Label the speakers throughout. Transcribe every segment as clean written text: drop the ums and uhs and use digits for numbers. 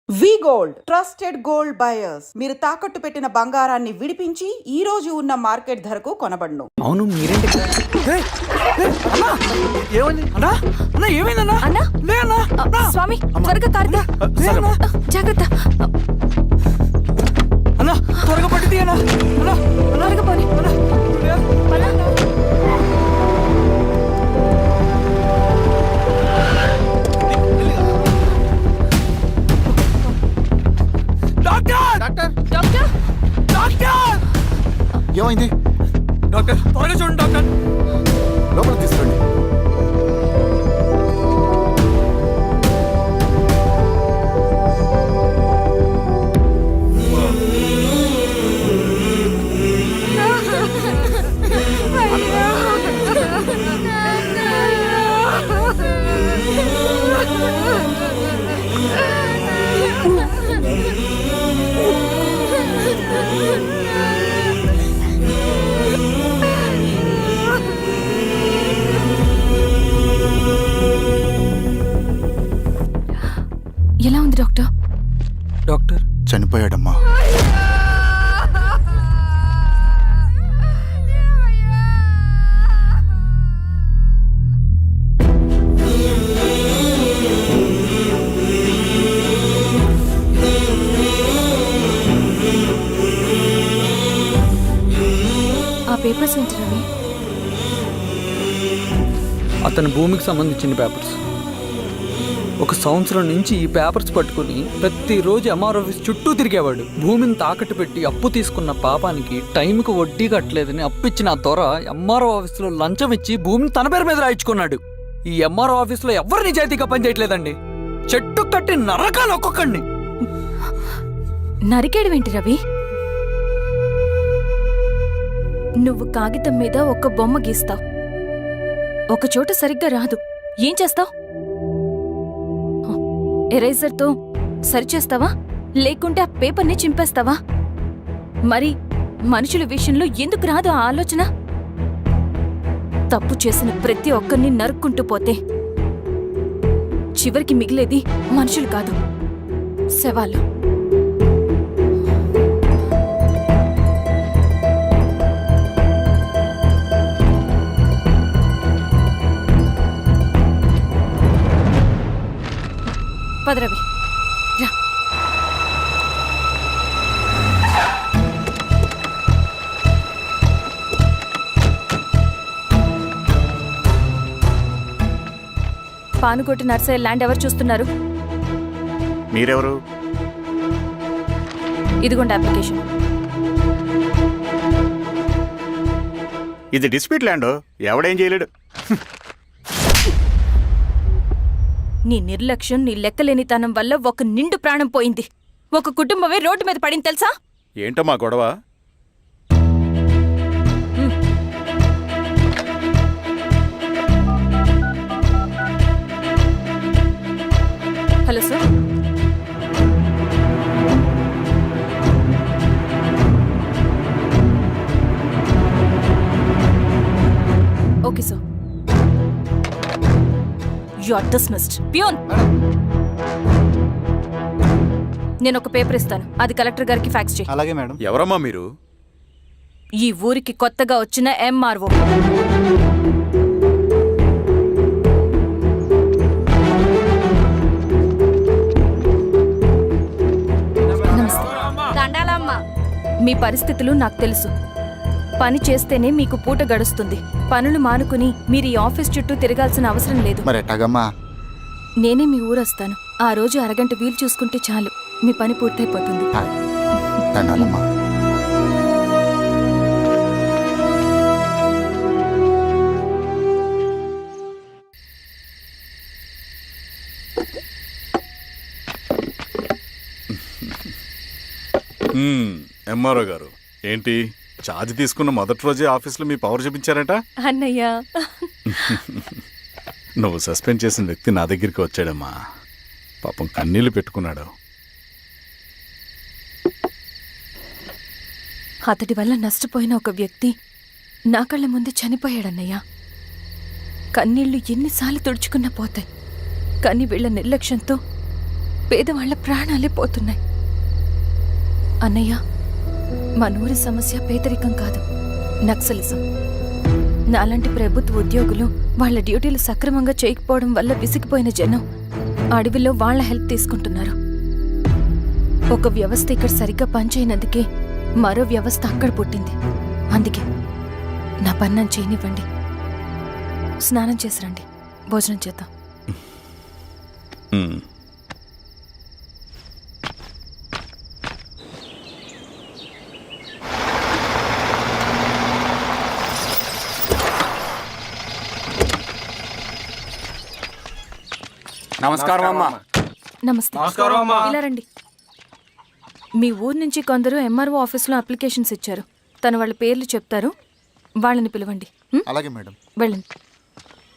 Speaker 1: వి gold trusted gold buyers మీరు తాకట్టు పెట్టిన బంగారాన్ని విడిపించి ఈ రోజు ఉన్న మార్కెట్ ధరకు కొనబడును.
Speaker 2: అవును మీరేంటి
Speaker 3: స్వామి త్వరగా కారుదా జాగ్రత్త
Speaker 2: అన్నా త్వరగా పట్టింది అన్నా
Speaker 3: త్వరగా పోనీ
Speaker 4: ఏమైంది
Speaker 2: డాక్టర్ త్వరగా చూడండి డాక్టర్
Speaker 4: లోపల తీసుకురండి.
Speaker 3: ఎలా ఉంది డాక్టర్?
Speaker 2: డాక్టర్
Speaker 4: చనిపోయాడమ్మా.
Speaker 3: ఆ పేపర్స్ ఏంటి రవి?
Speaker 2: అతని భూమికి సంబంధించిన పేపర్స్. ఒక సంవత్సరం నుంచి ఈ పేపర్స్ పట్టుకుని ప్రతిరోజు ఎంఆర్ ఆఫీస్ చుట్టూ తిరిగేవాడు. భూమిని తాకట్టు పెట్టి అప్పు తీసుకున్న పాపానికి టైంకి వడ్డీ కట్టలేదని అప్పిచ్చిన ఆ దొర ఎంఆర్ఓ ఆఫీస్లో లంచం ఇచ్చి భూమిని తన పేరు మీద రాయించుకున్నాడు. ఈ ఎంఆర్ఓ ఆఫీస్లో ఎవరు నిజాయితీగా పనిచేయట్లేదండి. చెట్టు కట్టి నరకాలు ఒక్కొక్కడిని.
Speaker 3: నరికేయడం ఏంటి రవి? నువ్వు కాగితం మీద ఒక బొమ్మ గీస్తావు, ఒక చోట సరిగ్గా రాదు, ఏం చేస్తావు? ఎరేజర్తో సరిచేస్తావా లేకుంటే ఆ పేపర్ని చింపేస్తావా? మరి మనుషుల విషయంలో ఎందుకు రాదు ఆ ఆలోచన? తప్పు చేసిన ప్రతి ఒక్కరిని నరుక్కుంటూ పోతే చివరికి మిగిలేది మనుషులు కాదు, శవాలు. పదరవి రా. పానుకోటి నర్సరీ ల్యాండ్ ఎవరు చూస్తున్నారు?
Speaker 4: మీరెవరు?
Speaker 3: ఇదిగోండి అప్లికేషన్.
Speaker 4: ఇది డిస్ప్యూట్ ల్యాండ్, ఎవడేం చేయలేడు.
Speaker 3: నీ నిర్లక్ష్యం, నీ లెక్కలేనితనం వల్ల ఒక నిండు ప్రాణం పోయింది. ఒక కుటుంబమే రోడ్డు మీద పడింది తెలుసా?
Speaker 4: ఏంటో మా గొడవ?
Speaker 3: Hello sir. Okay sir. You are dismissed. Peon, నేను ఒక పేపర్ ఇస్తాను, అది కలెక్టర్ గారికి ఫ్యాక్స్ చేయి.
Speaker 4: అలాగే మేడం.
Speaker 5: ఎవరమ్మా మీరు?
Speaker 3: ఈ ఊరికి కొత్తగా వచ్చిన ఎంఆర్ఓ. మీ పరిస్థితులు నాకు తెలుసు. పని చేస్తేనే మీకు పూట గడుస్తుంది. పనులు మానుకుని మీరు ఈ ఆఫీస్ చుట్టూ తిరగాల్సిన అవసరం లేదు.
Speaker 4: మరి ఎట్టాగమ్మా?
Speaker 3: నేనే మీ ఊరొస్తాను. ఆ రోజు అరగంట వీలు చూసుకుంటే చాలు, మీ పని పూర్తయిపోతుంది.
Speaker 4: దండాలమ్మా.
Speaker 5: ఎంఆర్ఓ గారు ఏంటి ఛార్జ్ తీసుకున్న మొదటి రోజే ఆఫీస్లో మీ పవర్ చూపించారట?
Speaker 3: అన్నయ్య,
Speaker 5: నువ్వు సస్పెండ్ చేసిన వ్యక్తి నా దగ్గరికి వచ్చాడమ్మా. పాపం కన్నీళ్లు పెట్టుకున్నాడు.
Speaker 3: అతడి వల్ల నష్టపోయిన ఒక వ్యక్తి నా కళ్ళ ముందు చనిపోయాడన్నయ్య. కన్నీళ్లు ఎన్నిసార్లు తుడుచుకున్నా పోతాయి. కానీ వీళ్ల నిర్లక్ష్యంతో పేదవాళ్ల ప్రాణాలే పోతున్నాయి. అన్నయ్య, మన ఊరి సమస్య పేదరికం కాదు, నక్సలిజం. నాలాంటి ప్రభుత్వ ఉద్యోగులు వాళ్ళ డ్యూటీలు సక్రమంగా చేయకపోవడం వల్ల విసిగిపోయిన జనం అడవిలో వాళ్ళ హెల్ప్ తీసుకుంటున్నారు. ఒక వ్యవస్థ ఇక్కడ సరిగ్గా పనిచేయనందుకే మరో వ్యవస్థ అక్కడ పుట్టింది. అందుకే నా పన్నం చేయనివ్వండి. స్నానం చేసి రండి, భోజనం చేద్దాం.
Speaker 6: నమస్కారం అమ్మా.
Speaker 3: నమస్తే. ఇలా రండి. మీ ఊరు నుంచి కొందరు ఎంఆర్ఓ ఆఫీస్లో అప్లికేషన్స్ ఇచ్చారు. తను వాళ్ళ పేర్లు చెప్తారు, వాళ్ళని పిలవండి.
Speaker 4: అలాగే మేడం.
Speaker 3: వెళ్ళండి.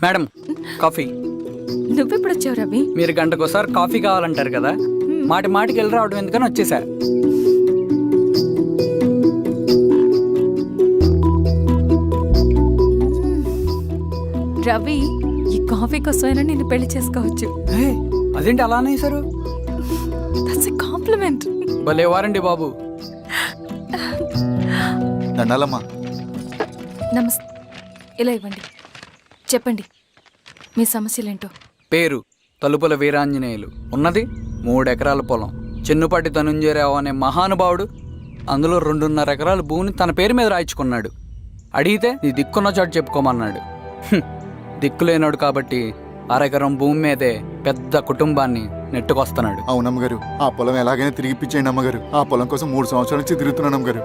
Speaker 2: Madam, coffee.
Speaker 3: నువ్వెప్పుడు వచ్చావు రవి?
Speaker 2: మీరు గంటకోసారి కాఫీ కావాలంటారు కదా, మాటి మాటికి వెళ్ళి రావడం ఎందుకని వచ్చేసా.
Speaker 3: రవి, ఈ కాఫీ కోసమైనా నేను పెళ్లి చేసుకోవచ్చు.
Speaker 2: అదేంటి అలా అనేసారు?
Speaker 3: That's a compliment.
Speaker 2: భలే వారండి బాబు.
Speaker 4: దండాలమ్మా.
Speaker 3: నమస్తే. ఇలా ఇవ్వండి. చెప్పండి, మీ సమస్యలేంటో.
Speaker 2: పేరు తలుపుల వీరాంజనేయులు. ఉన్నది 3 ఎకరాల పొలం. చెన్నుపాటి ధనుంజయరావు అనే మహానుభావుడు అందులో 2.5 ఎకరాల భూమిని తన పేరు మీద రాయించుకున్నాడు. అడిగితే నీ దిక్కున్న చోటు చెప్పుకోమన్నాడు. దిక్కులేనాడు కాబట్టి 1/2 ఎకరం భూమి మీదే పెద్ద కుటుంబాన్ని నెట్టుకొస్తున్నాడు.
Speaker 4: అవునమ్మగారు, ఆ పొలం ఎలాగైనా తిరిగి ఇప్పించేయండి అమ్మగారు. ఆ పొలం కోసం 3 సంవత్సరాల నుంచి తిరుగుతున్నాను అమ్మగారు.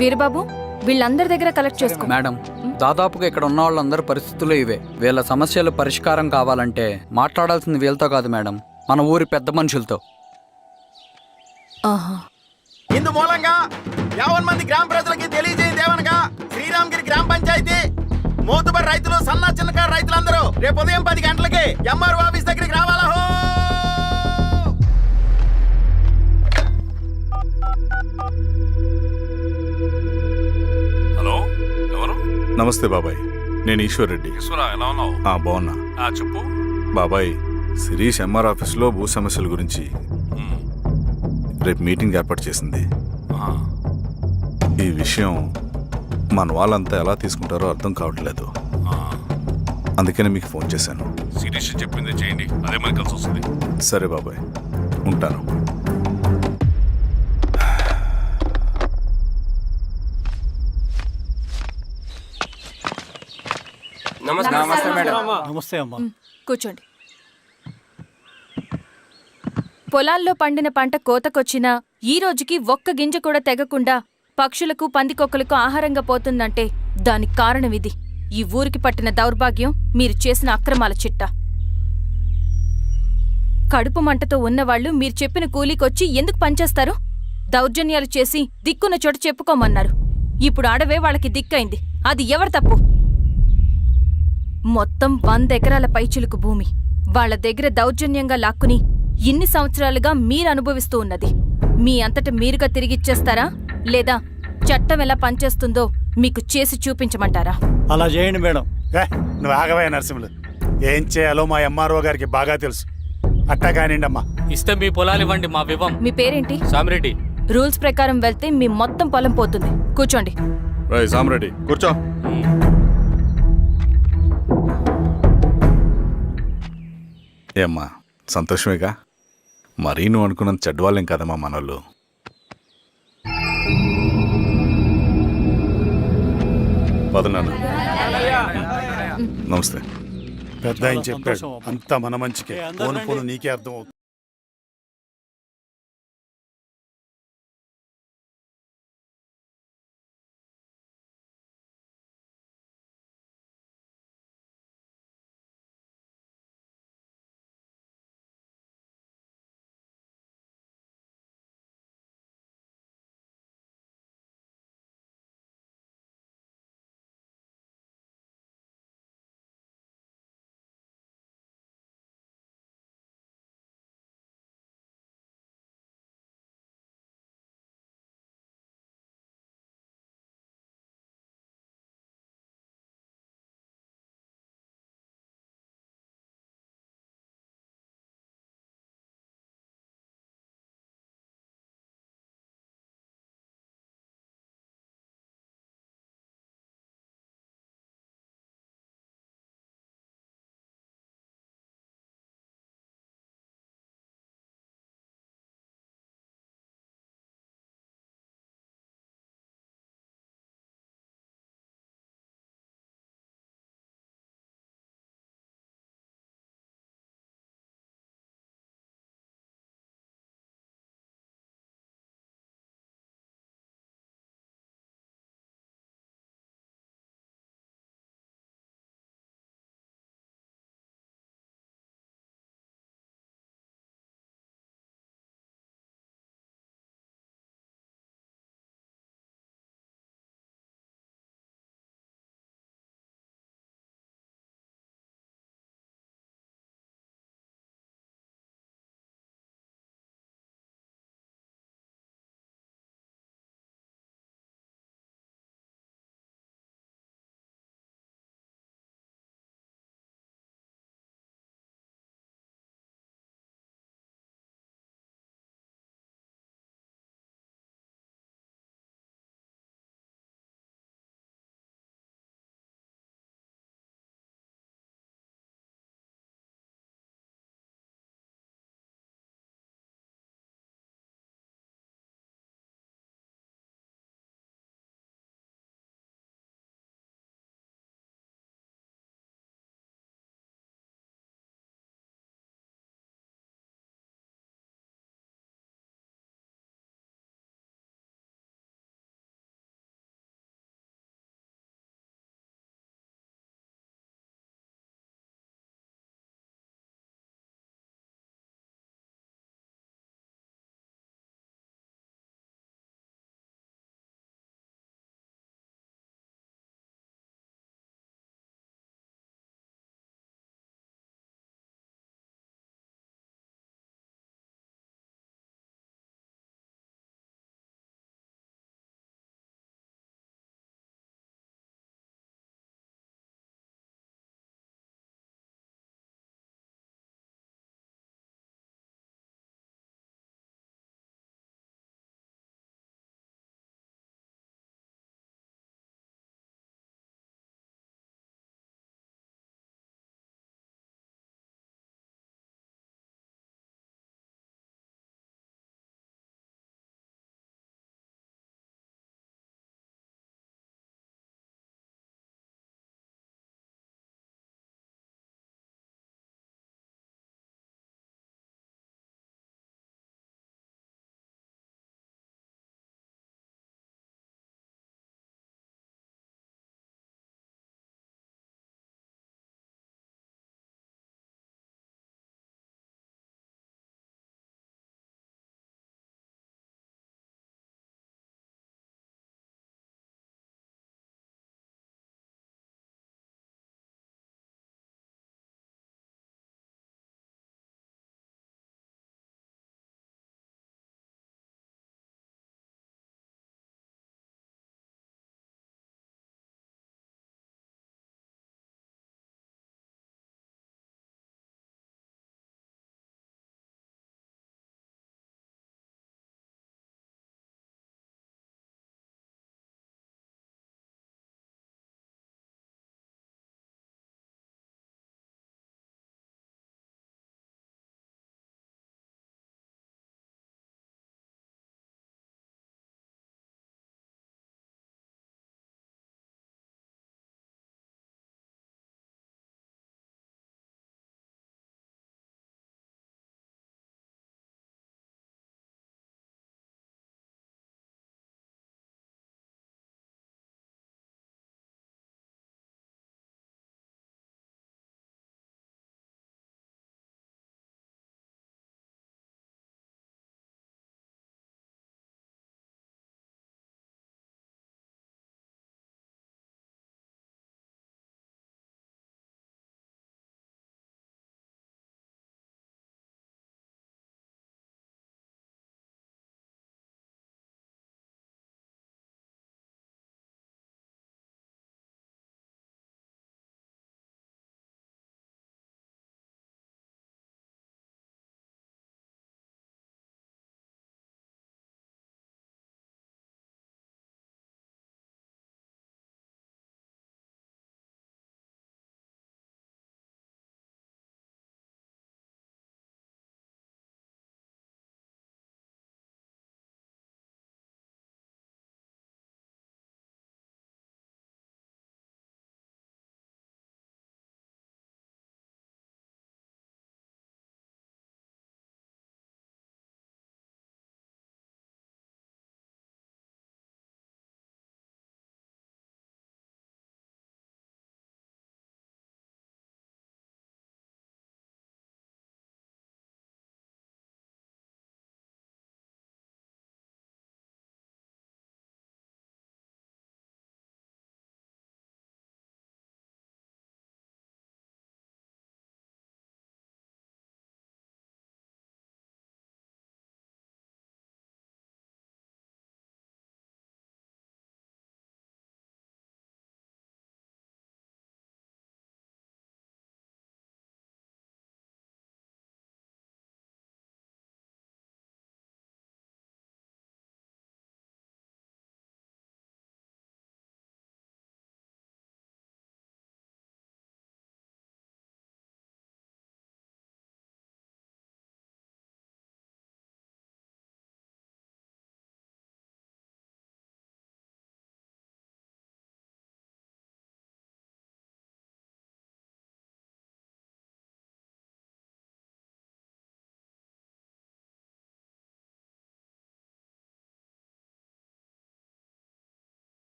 Speaker 3: వీరబాబు, వీళ్ళందరి దగ్గర కలెక్ట్ చేసుకో.
Speaker 2: మేడం, దాదాపుగా ఇక్కడ ఉన్న వాళ్ళందరి పరిస్థితులు ఇవే. వీళ్ళ సమస్యలు పరిష్కారం కావాలంటే మాట్లాడాల్సింది వీళ్ళతో కాదు మేడం, మన ఊరి పెద్ద మనుషులతో.
Speaker 3: ఆహా.
Speaker 6: ఇందు మూలంగా 50 మంది గ్రామ ప్రజలకి తెలియజేయదేవనగా శ్రీరామగిరి గ్రామ పంచాయతీ మోతుబరి రైతులు, సన్న చిన్నకారు రైతులందరూ రేపు ఉదయం 10 గంటలకి ఎంఆర్ఓ ఆఫీస్ దగ్గరికి రావాలా.
Speaker 5: హలో, ఎవరు? నమస్తే బాబాయ్, నేను ఈశ్వర్ రెడ్డి.
Speaker 7: ఎలా ఉన్నావు?
Speaker 5: బాగున్నా.
Speaker 7: చెప్పు.
Speaker 5: బాబాయ్, శిరీష్ ఎంఆర్ ఆఫీస్లో భూ సమస్యల గురించి రేపు మీటింగ్ ఏర్పాటు చేసింది. ఈ విషయం మన వాళ్ళంతా ఎలా తీసుకుంటారో అర్థం కావట్లేదు. అందుకనే మీకు ఫోన్ చేశాను.
Speaker 7: శిరీష్ చెప్పింది చేయండి, అదే మనకి కలిసి వస్తుంది.
Speaker 5: సరే బాబాయ్, ఉంటాను.
Speaker 6: నమస్తే మేడం.
Speaker 2: నమస్తే అమ్మా.
Speaker 3: కూర్చోండి. పొలాల్లో పండిన పంట కోతకొచ్చినా ఈ రోజుకి ఒక్క గింజ కూడా తెగకుండా పక్షులకు, పందికొక్కలకు ఆహారంగా పోతుందంటే దానికి కారణం ఇది. ఈ ఊరికి పట్టిన దౌర్భాగ్యం మీరు చేసిన అక్రమాల చిట్టా. కడుపు మంటతో ఉన్నవాళ్లు మీరు చెప్పిన కూలీకొచ్చి ఎందుకు పనిచేస్తారు? దౌర్జన్యాలు చేసి దిక్కున్న చోటు చెప్పుకోమన్నారు. ఇప్పుడు అడవే వాళ్ళకి దిక్కైంది. అది ఎవరి తప్పు? మొత్తం 100 ఎకరాల పైచిలుకు భూమి వాళ్ల దగ్గర దౌర్జన్యంగా లాక్కుని ఇన్ని సంవత్సరాలుగా మీరు అనుభవిస్తూ ఉన్నది. మీ అంతట మీరుగా తిరిగిచ్చేస్తారా, లేదా చట్టం ఎలా పనిచేస్తుందో మీకు చేసి చూపించమంటారా?
Speaker 8: అలా చేయండి మేడం. నువ్వు ఆగవే నరసింహులు. ఏం చేయాలో మా ఎంఆర్ఓ గారికి బాగా తెలుసు. అట్టా కానివ్వండమ్మా.
Speaker 9: ఇస్తే మీ పొలాలు ఇవ్వండి, మా వివం.
Speaker 3: మీ పేరేంటి?
Speaker 9: సామిరెడ్డి.
Speaker 3: రూల్స్ ప్రకారం వెళ్తే మీ మొత్తం పొలం పోతుంది. కూర్చోండి.
Speaker 5: సామిరెడ్డి కూర్చో. ఏమ్మా, సంతోషమేగా? మరీ నువ్వు అనుకున్నంత చెడ్డవాళ్ళేం కదమ్మా మనోళ్ళు. పదనాన్న. నమస్తే.
Speaker 8: పెద్ద ఆయన చెప్పాడు, అంతా మన మంచికే. పోను పోను నీకే అర్థం అవుతుంది.